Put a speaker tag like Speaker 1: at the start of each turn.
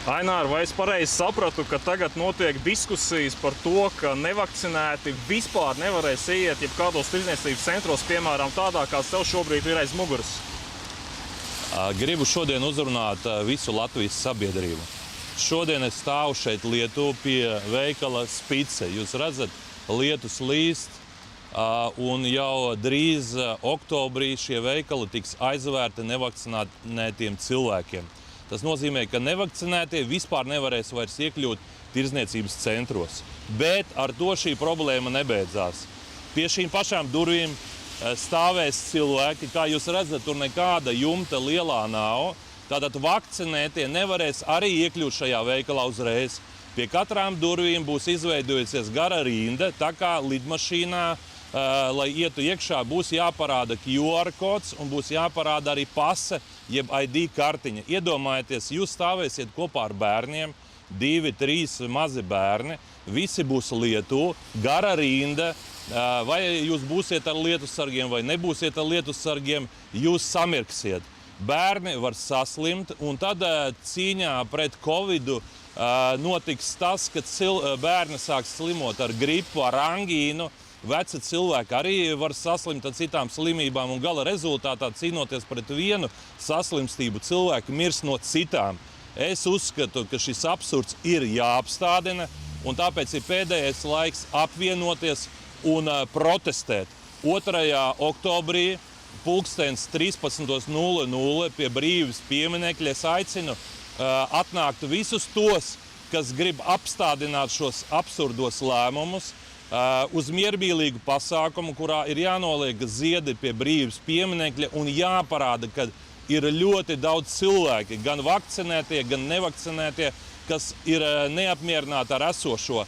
Speaker 1: Ainār, vai es pareizi sapratu, ka tagad notiek diskusijas par to, ka nevakcinēti vispār nevarēs iet jebkādos tirdzniecības centros, piemēram, tādā, kāds tev šobrīd ir aiz muguras?
Speaker 2: Gribu šodien uzrunāt visu Latvijas sabiedrību. Šodien es stāvu šeit Lietuvā pie veikala Spice. Jūs redzat, lietus līst, un jau drīz oktobrī šie veikali tiks aizvērti nevakcinētiem cilvēkiem. Tas nozīmē, ka nevakcinētie vispār nevarēs vairs iekļūt tirdzniecības centros. Bet ar to šī problēma nebeidzās. Pie šīm pašām durvīm stāvēs cilvēki, kā jūs redzat, tur nekāda jumta lielā nav. Tātad vakcinētie nevarēs arī iekļūt šajā veikalā uzreiz. Pie katrām durvīm būs izveidojusies gara rinda, tā kā lidmašīnā, lai ietu iekšā, būs jāparāda QR kods un būs jāparāda arī pase, jeb ID kartiņa. Iedomājieties, jūs stāvēsiet kopā ar bērniem, 2, 3 mazi bērni, visi būs Lietuvā, gara rinda. Vai jūs būsiet ar lietussargiem vai nebūsiet ar lietussargiem, jūs samirksiet. Bērni var saslimt, un tad cīņā pret Covidu notiks tas, ka bērni sāks slimot ar gripu, ar angīnu. Veci cilvēki arī var saslimt ar citām slimībām, un gala rezultātā cīnoties pret vienu saslimstību, cilvēki mirst no citām. Es uzskatu, ka šis absurds ir jāapstādina, un tāpēc ir pēdējais laiks apvienoties un protestēt. 2. oktobrī 13:00 pie Brīvības pieminekļa es aicinu atnākt visus tos, kas grib apstādināt šos absurdos lēmumus, uz miermīlīgu pasākumu, kurā ir jānoliek ziedi pie Brīvības pieminekļa un jāparāda, ka ir ļoti daudz cilvēki, gan vakcinētie, gan nevakcinētie, kas ir neapmierināti ar esošo.